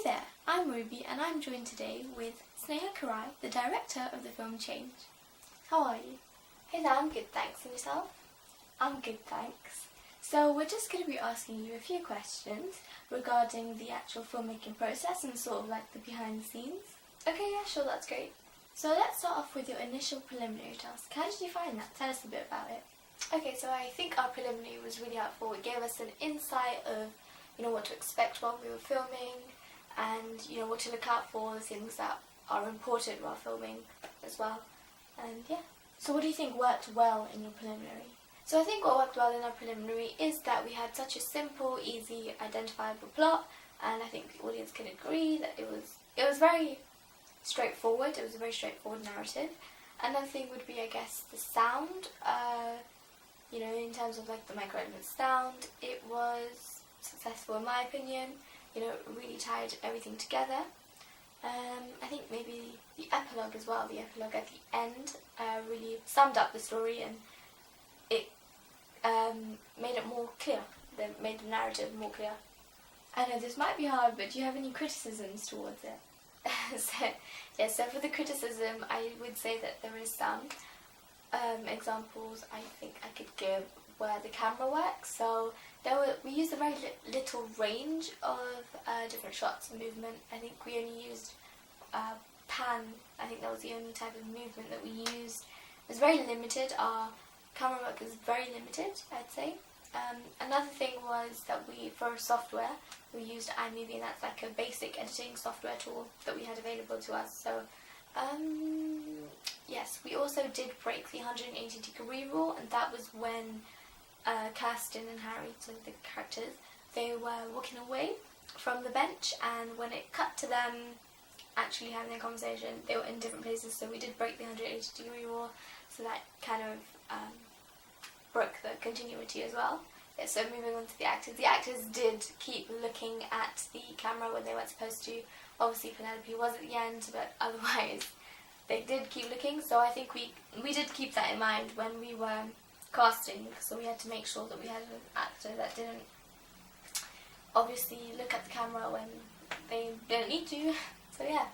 there, I'm Ruby and I'm joined today with Sneha, the director of the film Change. How are you? Hey there, I'm good, thanks. And yourself? I'm good, thanks. So we're just going to be asking you a few questions regarding the actual filmmaking process and sort of like the behind the scenes. Okay, yeah, sure, that's great. So let's start off with your initial preliminary task. How did you find that? Tell us a bit about it. Okay, so I think our preliminary was really helpful. It gave us an insight of, what to expect while we were filming and, what to look out for, the things that are important while filming as well. And yeah. So what do you think worked well in your preliminary? So I think what worked well in our preliminary is that we had such a simple, easy, identifiable plot, and I think the audience can agree that it was very straightforward. It was a very straightforward narrative. Another thing would be, I guess, the sound. In terms of like the micro elements sound, it was successful in my opinion. Really tied everything together. I think maybe the epilogue as well. The epilogue at the end really summed up the story, and it made it more clear. Made the narrative more clear. I know this might be hard, but do you have any criticisms towards it? So for the criticism, I would say that there is some examples I think I could give where the camera works. So we used a very little range of different shots and movement. I think we only used pan. I think that was the only type of movement that we used. It was very limited. Our camera work is very limited, I'd say. Another thing was that for software, we used iMovie, and that's like a basic editing software tool that we had available to us. So, yes, we also did break the 180-degree rule, and that was when Kirsten and Harry, so the characters, they were walking away from the bench, and when it cut to them actually having their conversation, they were in different places, so we did break the 180-degree rule, so that kind of broke the continuity as well. Yeah, so moving on to the actors did keep looking at the camera when they weren't supposed to. Obviously Penelope was at the end, but otherwise they did keep looking, so I think we did keep that in mind when we were casting, so we had to make sure that we had an actor that didn't obviously look at the camera when they didn't need to. So yeah.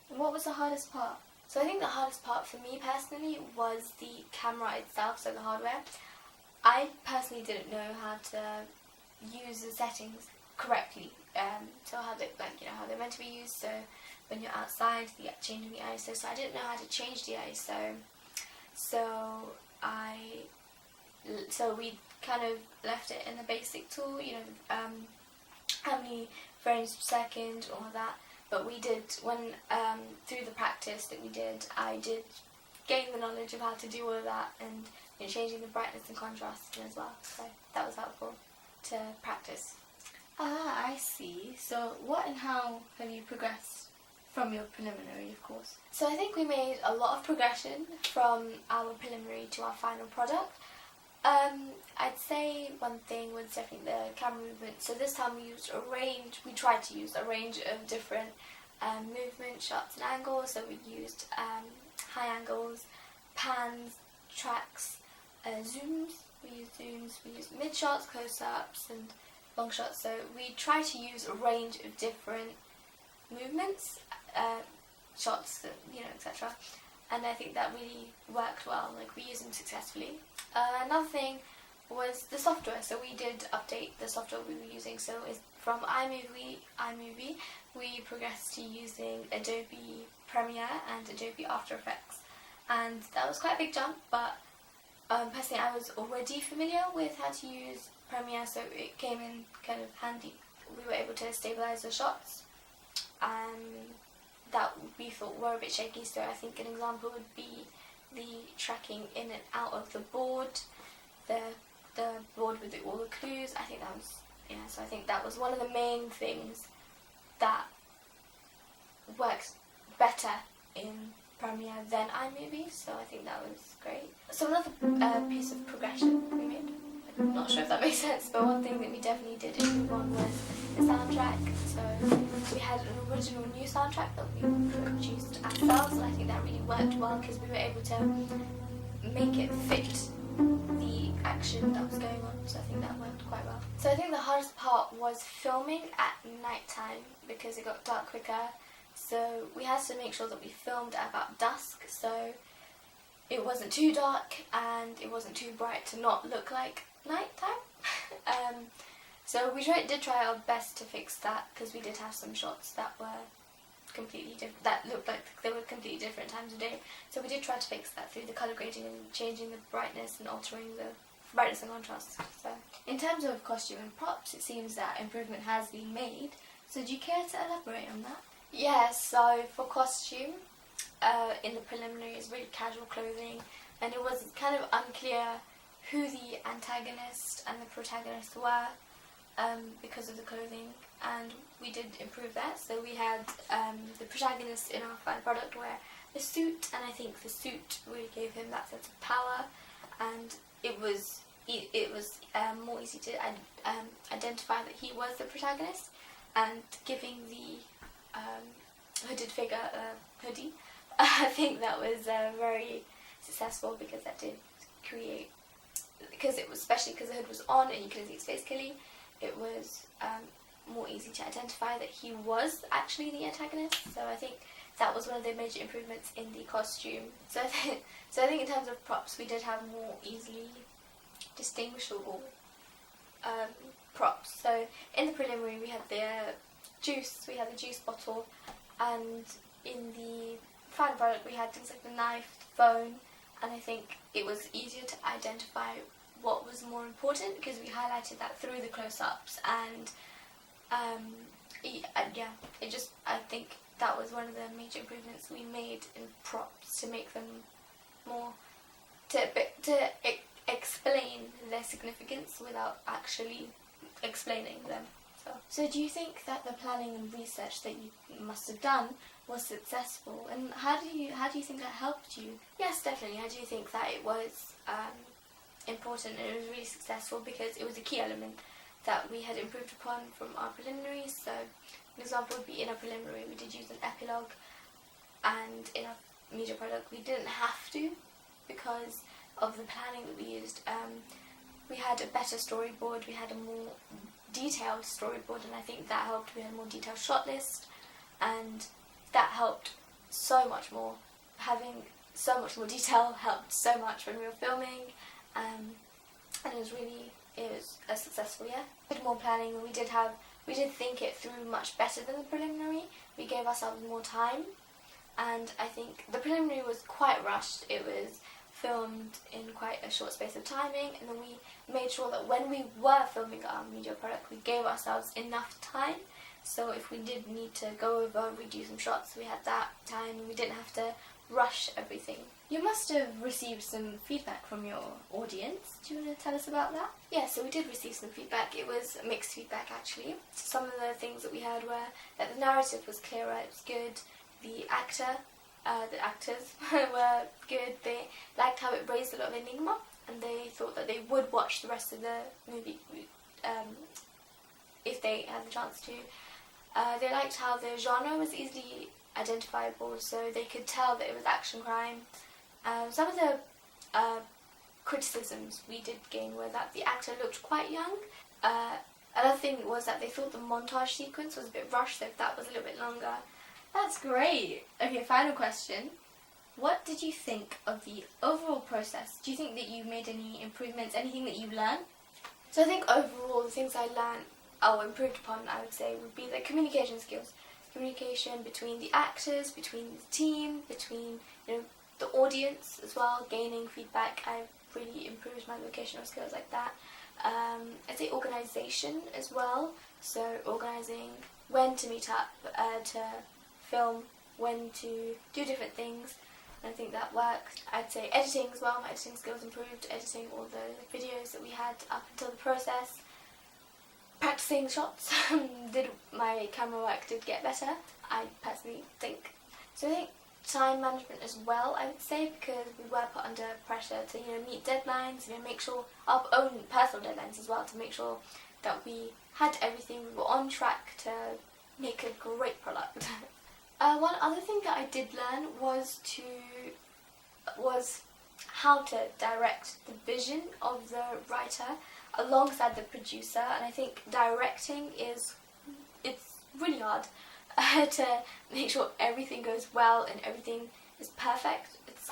And what was the hardest part? So I think the hardest part for me personally was the camera itself, so the hardware. I personally didn't know how to use the settings correctly, so how they're meant to be used. So when you're outside, changing the ISO. So I didn't know how to change the ISO. So we kind of left it in the basic tool, how many frames per second, all of that. But we did, through the practice that we did, I did gain the knowledge of how to do all of that, and changing the brightness and contrast as well. So that was helpful to practice. Ah, I see. So what and how have you progressed from your preliminary, of course? So I think we made a lot of progression from our preliminary to our final product. I'd say one thing was definitely the camera movement. So this time we tried to use a range of different movement, shots and angles. So we used high angles, pans, tracks, zooms. We used mid shots, close-ups and long shots. So we tried to use a range of different movements, shots, etc. And I think that really worked well, like we used them successfully. Another thing was the software, so we did update the software we were using. So from iMovie, we progressed to using Adobe Premiere and Adobe After Effects. And that was quite a big jump, but personally I was already familiar with how to use Premiere, so it came in kind of handy. We were able to stabilize the shots, that we thought were a bit shaky. So I think an example would be the tracking in and out of the board, the board with all the clues. I think that was, so I think that was one of the main things that works better in Premiere than iMovie, so I think that was great. So another piece of progression we made, I'm not sure if that makes sense, but one thing that we definitely did improve on was the soundtrack. So we had an original new soundtrack that we produced ourselves, and I think that really worked well because we were able to make it fit the action that was going on, so I think that went quite well. So I think the hardest part was filming at night time because it got dark quicker, so we had to make sure that we filmed at about dusk, so it wasn't too dark and it wasn't too bright to not look like night time. So we did try our best to fix that, because we did have some shots that were completely different, that looked like they were completely different times of day. So we did try to fix that through the colour grading and changing the brightness and altering the brightness and contrast. So In terms of costume and props, it seems that improvement has been made. So do you care to elaborate on that? yeah, so for costume, in the preliminary it's really casual clothing, and it was kind of unclear who the antagonist and the protagonist were because of the clothing, and we did improve that. So we had the protagonist in our final product wear a suit, and I think the suit really gave him that sense of power, and it was more easy to identify that he was the protagonist, and giving the hooded figure a hoodie, I think that was very successful, because that did create, because it was, especially because the hood was on and you couldn't see his face clearly, it was more easy to identify that he was actually the antagonist. So I think that was one of the major improvements in the costume. So I think in terms of props, we did have more easily distinguishable props. So in the preliminary we had the juice bottle, and in the final product we had things like the knife, the phone, and I think it was easier to identify what was more important because we highlighted that through the close-ups, and I think that was one of the major improvements we made in props to make them more to explain their significance without actually explaining them. So do you think that the planning and research that you must have done was successful, and how do you think that helped you? Yes, definitely. I do think that it was important, and it was really successful because it was a key element that we had improved upon from our preliminaries. So an example would be in our preliminary we did use an epilogue, and in our media product we didn't have to because of the planning that we used. We had a better storyboard, we had a more detailed storyboard, and I think that helped. We had a more detailed shot list, and that helped so much more. Having so much more detail helped so much when we were filming, and it was a successful year. We did more planning, and we did think it through much better than the preliminary. We gave ourselves more time, and I think the preliminary was quite rushed. It was filmed in quite a short space of timing, and then we made sure that when we were filming our media product we gave ourselves enough time, so if we did need to go over, redo some shots, we had that time and we didn't have to rush everything. You must have received some feedback from your audience. Do you want to tell us about that? Yeah, so we did receive some feedback. It was mixed feedback actually. Some of the things that we heard were that the narrative was clearer, it was good, the actors were good, they liked how it raised a lot of enigma, and they thought that they would watch the rest of the movie if they had the chance to. They liked how the genre was easily identifiable, so they could tell that it was action crime. Some of the criticisms we did gain were that the actor looked quite young. Another thing was that they thought the montage sequence was a bit rushed, so if that was a little bit longer. That's great. Okay, final question. What did you think of the overall process? Do you think that you made any improvements, anything that you learned? So I think overall the things I learned or improved upon, I would say, would be the communication skills. Communication between the actors, between the team, between the audience as well, gaining feedback. I've really improved my vocational skills like that. I'd say organisation as well. So organising when to meet up, to film, when to do different things, and I think that worked. I'd say editing as well, my editing skills improved, editing all the videos that we had up until the process. Practicing shots, my camera work did get better, I personally think. So I think time management as well, I would say, because we were put under pressure to meet deadlines, make sure our own personal deadlines as well, to make sure that we had everything, we were on track to make a great product. One other thing that I did learn was how to direct the vision of the writer alongside the producer, and I think directing it's really hard to make sure everything goes well and everything is perfect. It's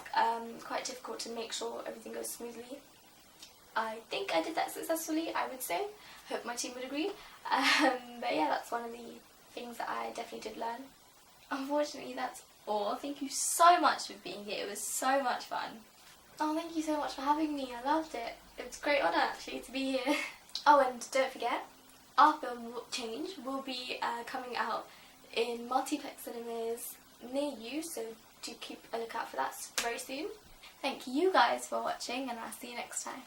quite difficult to make sure everything goes smoothly. I think I did that successfully, I would say. Hope my team would agree. But yeah, that's one of the things that I definitely did learn. Unfortunately, that's all. Thank you so much for being here. It was so much fun. Oh, thank you so much for having me. I loved it. It was a great honour actually to be here. Oh, and don't forget, our film Change will be coming out in multiplex cinemas near you, so do keep a lookout for that very soon. Thank you guys for watching, and I'll see you next time.